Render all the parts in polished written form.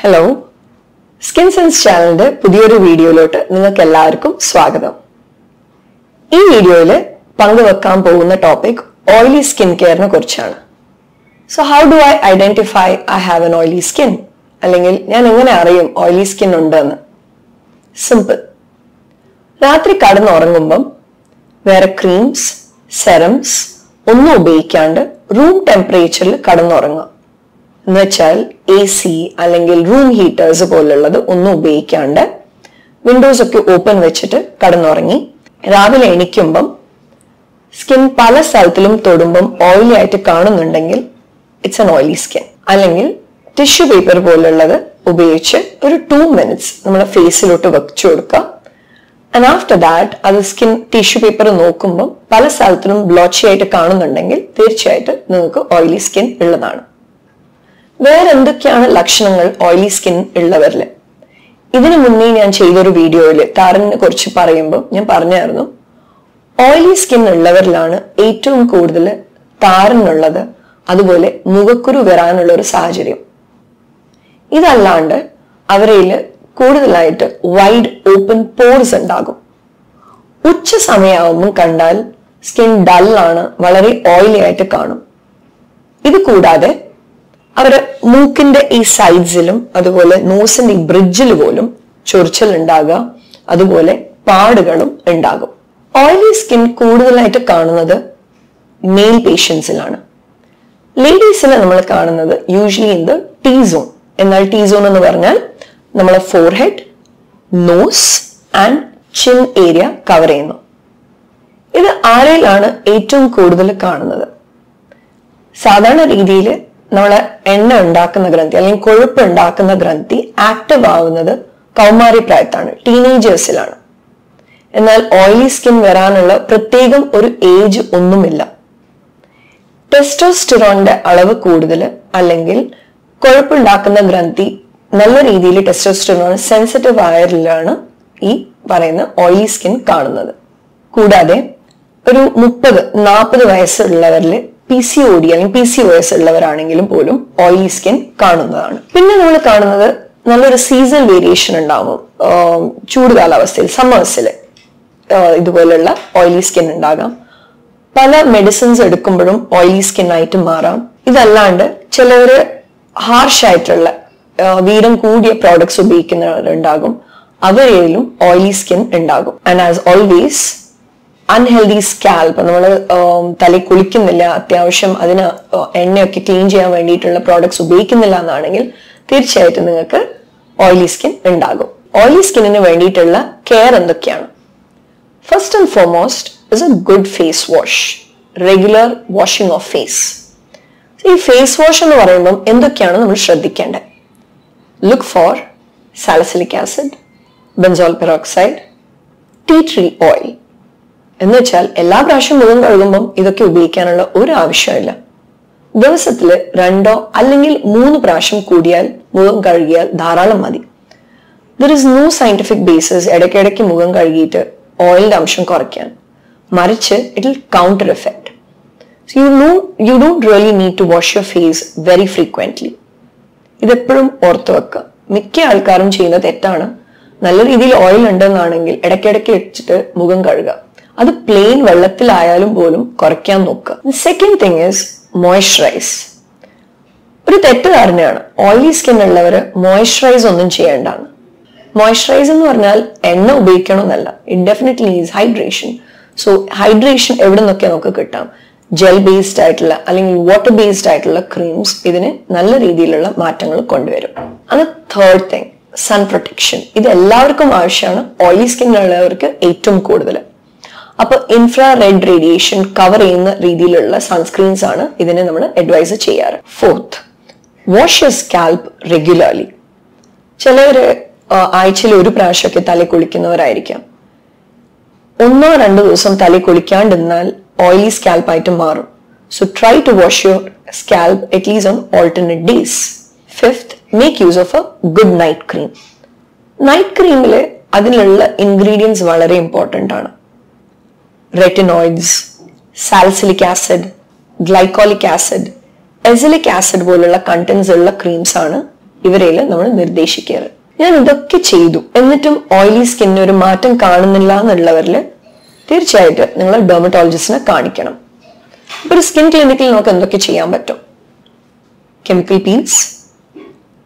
Hello, Skin Sense channel പുതിയൊരു വീഡിയോയിലോട്ട് നിങ്ങൾക്ക് എല്ലാവർക്കും സ്വാഗതം. ഈ വീഡിയോയിൽ പങ്കുവെക്കാൻ പോകുന്ന ടോപ്പിക് oily skin care നെ കുറിച്ചാണ്. So how do I identify I have an oily skin? അല്ലെങ്കിൽ ഞാൻ എങ്ങനെ അറിയും oily skin ഉണ്ടെന്ന്? Simple. രാത്രി കിടന്നുറങ്ങുമ്പോൾ വേറെ ക്രീംസ്, സെറംസ് ഒന്നും ഉപയോഗിക്കാണ്ട് റൂം ടെമ്പറേച്ചറിൽ കിടന്നുറങ്ങുക. എന്നുവെച്ചാൽ AC അല്ലെങ്കിൽ റൂം ഹീറ്റേഴ്സ് പോലുള്ളത് ഒന്നും ഉപയോഗിക്കാണ്ട് വിൻഡോസ് ഒക്കെ ഓപ്പൺ വെച്ചിട്ട് കിടന്നുറങ്ങി രാവിലെ എണീക്കുമ്പം സ്കിൻ പല സ്ഥലത്തിലും തൊടുമ്പം ഓയിലി ആയിട്ട് കാണുന്നുണ്ടെങ്കിൽ ഇറ്റ്സ് എൻ ഓയിലി സ്കിൻ. അല്ലെങ്കിൽ ടിഷ്യൂ പേപ്പർ പോലുള്ളത് ഉപയോഗിച്ച് ഒരു 2 minutes നമ്മുടെ ഫേസിലോട്ട് വെച്ചു കൊടുക്കുക. ആൻഡ് ആഫ്റ്റർ ദാറ്റ് അത് സ്കിൻ ടിഷ്യൂ പേപ്പർ നോക്കുമ്പോൾ പല സ്ഥലത്തിലും ബ്ലോച്ചി ആയിട്ട് കാണുന്നുണ്ടെങ്കിൽ തീർച്ചയായിട്ടും നിങ്ങൾക്ക് ഓയിലി സ്കിൻ ഉള്ളതാണ്. വേറെ എന്തൊക്കെയാണ് ലക്ഷണങ്ങൾ ഓയിലി സ്കിൻ ഉള്ളവരിൽ? ഇതിനു മുന്നേ ഞാൻ ചെയ്തൊരു വീഡിയോയിൽ താരനെ കുറിച്ച് പറയുമ്പോൾ ഞാൻ പറഞ്ഞായിരുന്നു ഓയിലി സ്കിൻ ഉള്ളവരിലാണ് ഏറ്റവും കൂടുതൽ താരനുള്ളത്, അതുപോലെ മുഖക്കുരു വരാനുള്ള ഒരു സാഹചര്യം. ഇതല്ലാണ്ട് അവരിൽ കൂടുതലായിട്ട് വൈഡ് ഓപ്പൺ പോർസ് ഉണ്ടാകും. ഉച്ച സമയമാകുമ്പോൾ കണ്ടാൽ സ്കിൻ ഡള്ളാണ്, വളരെ ഓയിലി ആയിട്ട് കാണും. ഇത് കൂടാതെ അവര് മൂക്കിന്റെ ഈ സൈഡ്സിലും അതുപോലെ നോസിന്റെ ഈ ബ്രിഡ്ജിൽ പോലും ചൊറിച്ചൽ ഉണ്ടാകുക, അതുപോലെ പാടുകളും ഉണ്ടാകും. ഓയിലി സ്കിൻ കൂടുതലായിട്ട് കാണുന്നത് മെയിൽ പേഷ്യൻസിലാണ്. ലേഡീസിൽ നമ്മൾ കാണുന്നത് usually in the T zone. എന്നാൽ T സോൺ എന്ന് പറഞ്ഞാൽ നമ്മളെ forehead, nose and chin area cover ചെയ്യുന്നു. ഇത് ആരെയിലാണ് ഏറ്റവും കൂടുതൽ കാണുന്നത്? സാധാരണ രീതിയിൽ നമ്മളെ എണ്ണ ഉണ്ടാക്കുന്ന ഗ്രന്ഥി അല്ലെങ്കിൽ കൊഴുപ്പ് ഉണ്ടാക്കുന്ന ഗ്രന്ഥി ആക്റ്റീവ് ആവുന്നത് കൗമാരി പ്രായത്താണ്, ടീനേജേഴ്സിലാണ്. എന്നാൽ ഓയിലി സ്കിൻ വരാനുള്ള പ്രത്യേകം ഒരു ഏജ് ഒന്നുമില്ല. ടെസ്റ്റോസ്റ്റിറോണിന്റെ അളവ് കൂടുതൽ അല്ലെങ്കിൽ കൊഴുപ്പുണ്ടാക്കുന്ന ഗ്രന്ഥി നല്ല രീതിയിൽ ടെസ്റ്റോസ്റ്റിറോൺ സെൻസിറ്റീവ് ആയതിലാണ് ഈ പറയുന്ന ഓയിലി സ്കിൻ കാണുന്നത്. കൂടാതെ ഒരു 30-40 വയസ്സുള്ളവരിൽ PCOD അല്ലെങ്കിൽ PCOS ഉള്ളവരാണെങ്കിലും പോലും ഓയിലി സ്കിൻ കാണുന്നതാണ്. പിന്നെ നമ്മൾ കാണുന്നത് നല്ലൊരു സീസൺ വേരിയേഷൻ ഉണ്ടാകും. ചൂട് കാലാവസ്ഥയിൽ സമ്മേഴ്സിൽ ഇതുപോലുള്ള ഓയിലി സ്കിൻ ഉണ്ടാകാം. പല മെഡിസിൻസ് എടുക്കുമ്പോഴും ഓയിലി സ്കിൻ ആയിട്ട് മാറാം. ഇതല്ലാണ്ട് ചിലവര് ഹാർഷ് ആയിട്ടുള്ള വീരം കൂടിയ പ്രോഡക്ട്സ് ഉപയോഗിക്കുന്നവരുണ്ടാകും, അവരിലും ഓയിലി സ്കിൻ ഉണ്ടാകും. And as always unhealthy scalp, നമ്മൾ തലയിൽ കുളിക്കുന്നില്ല, അത്യാവശ്യം അതിന് എണ്ണയൊക്കെ ക്ലീൻ ചെയ്യാൻ വേണ്ടിയിട്ടുള്ള പ്രോഡക്ട്സ് ഉപയോഗിക്കുന്നില്ല എന്നാണെങ്കിൽ തീർച്ചയായിട്ടും നിങ്ങൾക്ക് ഓയിലി സ്കിൻ ഉണ്ടാകും. ഓയിലി സ്കിന്നിന് വേണ്ടിയിട്ടുള്ള കെയർ എന്തൊക്കെയാണ്? First and foremost is a good face wash, regular washing of face. ഈ ഫേസ് വാഷ് എന്ന് പറയുമ്പോൾ എന്തൊക്കെയാണ് നമ്മൾ ശ്രദ്ധിക്കേണ്ടത്? Look for salicylic acid, benzoyl peroxide, tea tree oil. എന്ന് വെച്ചാൽ എല്ലാ പ്രാവശ്യം മുഖം കഴുകുമ്പം ഇതൊക്കെ ഉപയോഗിക്കാനുള്ള ഒരു ആവശ്യമില്ല. ദിവസത്തില് 2 അല്ലെങ്കിൽ 3 പ്രാവശ്യം കൂടിയാൽ മുഖം കഴുകിയാൽ ധാരാളം മതി. There is no scientific basis ഇടയ്ക്കിടയ്ക്ക് മുഖം കഴുകിയിട്ട് ഓയിലിന്റെ അംശം കുറയ്ക്കാൻ. മറിച്ച് it will counter effect. You don't really need to wash your face very frequently. ഇതെപ്പോഴും ഓർത്തു വെക്കുക. മിക്ക ആൾക്കാരും ചെയ്യുന്ന തെറ്റാണ്, നല്ല രീതിയിൽ ഓയിൽ ഉണ്ടെന്നാണെങ്കിൽ ഇടയ്ക്കിടയ്ക്ക് വെച്ചിട്ട് മുഖം കഴുകുക. അത് പ്ലെയിൻ വെള്ളത്തിലായാലും പോലും കുറയ്ക്കാൻ നോക്കുക. Second thing is moisturise. ഒരു തെറ്റുകാരനെയാണ് ഓയിലി സ്കിൻ ഉള്ളവര് മോയ്സ്ചറൈസ് ഒന്നും ചെയ്യേണ്ടാണ്. മോയ്സ്ചറൈസ് എന്ന് പറഞ്ഞാൽ എണ്ണ ഉപയോഗിക്കണമെന്നല്ല, it definitely is hydration. So hydration എവിടെ നിന്നൊക്കെ നമുക്ക് കിട്ടാം? ജെൽ ബേസ്ഡ് ആയിട്ടുള്ള അല്ലെങ്കിൽ വാട്ടർ ബേസ്ഡ് ആയിട്ടുള്ള ക്രീംസ് ഇതിന് നല്ല രീതിയിലുള്ള മാറ്റങ്ങൾ കൊണ്ടുവരും. അത് തേർഡ് തിങ്, സൺ പ്രൊട്ടക്ഷൻ. ഇത് എല്ലാവർക്കും ആവശ്യമാണ്, ഓയിലി സ്കിൻ ഉള്ളവർക്ക് ഏറ്റവും കൂടുതൽ. അപ്പൊ ഇൻഫ്രാറെഡ് റേഡിയേഷൻ കവർ ചെയ്യുന്ന രീതിയിലുള്ള സൺസ്ക്രീൻസ് ആണ് ഇതിനെ നമ്മൾ അഡ്വൈസ് ചെയ്യാറ്. Fourth, wash your scalp regularly. ചിലവര് ആഴ്ചയിൽ 1 പ്രാവശ്യമൊക്കെ തല കുളിക്കുന്നവരായിരിക്കാം. 1-2 ദിവസം തല കുളിക്കാണ്ടിരുന്നാൽ ഓയിലി സ്കാൽപ്പ് ആയിട്ട് മാറും. So try to wash your scalp at least on alternate days. Fifth, make use of a good night cream. Night ക്രീമില് അതിലുള്ള ഇൻഗ്രീഡിയൻസ് വളരെ ഇമ്പോർട്ടന്റ് ആണ്. retinoids, salicylic acid, glycolic acid, azelaic acid പോലുള്ള കണ്ടന്റ്സ് ഉള്ള creams ആണ് ഇവരെയിൽ നമ്മൾ നിർദ്ദേശിക്കാറ്. ഞാൻ ഇതൊക്കെ ചെയ്തു എന്നിട്ടും ഓയിലി സ്കിന്നിന് ഒരു മാറ്റം കാണുന്നില്ല എന്നുള്ളവരിൽ തീർച്ചയായിട്ടും നിങ്ങൾ ഡെർമറ്റോളജിസ്റ്റിനെ കാണിക്കണം. ഇപ്പൊ ഒരു സ്കിൻ ക്ലിനിക്കിൽ നമുക്ക് എന്തൊക്കെ ചെയ്യാൻ പറ്റും? Chemical peels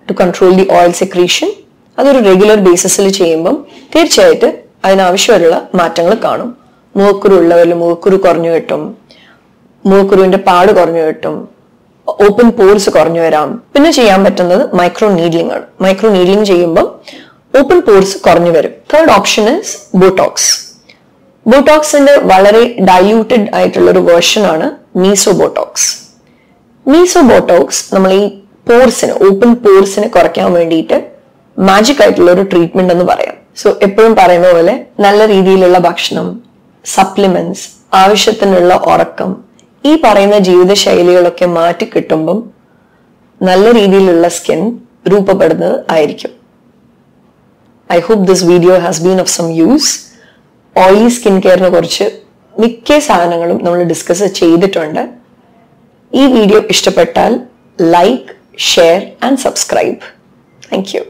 to control the oil secretion. അതൊരു റെഗുലർ ബേസിസിൽ ചെയ്യുമ്പം തീർച്ചയായിട്ടും അതിനാവശ്യമുള്ള മാറ്റങ്ങൾ കാണും. മുഖക്കുരു ഉള്ളവരിൽ മുഖക്കുരു കുറഞ്ഞു കിട്ടും, മുഖക്കുരുവിന്റെ പാട് കുറഞ്ഞു കിട്ടും, ഓപ്പൺ പോർസ് കുറഞ്ഞു വരാം. പിന്നെ ചെയ്യാൻ പറ്റുന്നത് മൈക്രോ നീഡ്ലിംഗ് ആണ്. മൈക്രോ നീഡ്ലിംഗ് ചെയ്യുമ്പോൾ ഓപ്പൺ പോർസ് കുറഞ്ഞു വരും. Third option is botox. ബോട്ടോക്സിന്റെ വളരെ ഡൈല്യൂട്ടഡ് ആയിട്ടുള്ള ഒരു വേർഷൻ ആണ് മീസോ ബോട്ടോക്സ്. മീസോ ബോട്ടോക്സ് നമ്മൾ ഈ പോർസിന്, ഓപ്പൺ പോർസിന് കുറയ്ക്കാൻ വേണ്ടിയിട്ട് മാജിക് ആയിട്ടുള്ള ഒരു ട്രീറ്റ്മെന്റ് എന്ന് പറയാം. സോ എപ്പോഴും പറയുന്ന പോലെ നല്ല രീതിയിലുള്ള ഭക്ഷണം, സപ്ലിമെന്റ്സ്, ആവശ്യത്തിനുള്ള ഉറക്കം, ഈ പറയുന്ന ജീവിതശൈലികളൊക്കെ മാറ്റി കിട്ടുമ്പം നല്ല രീതിയിലുള്ള സ്കിൻ രൂപപ്പെടുന്നത് ആയിരിക്കും. I hope this video has been of some use. Oily skin കെയറിനെ കുറിച്ച് മിക്ക സാധനങ്ങളും നമ്മൾ ഡിസ്കസ് ചെയ്തിട്ടുണ്ട്. ഈ വീഡിയോ ഇഷ്ടപ്പെട്ടാൽ like, share and subscribe. Thank U.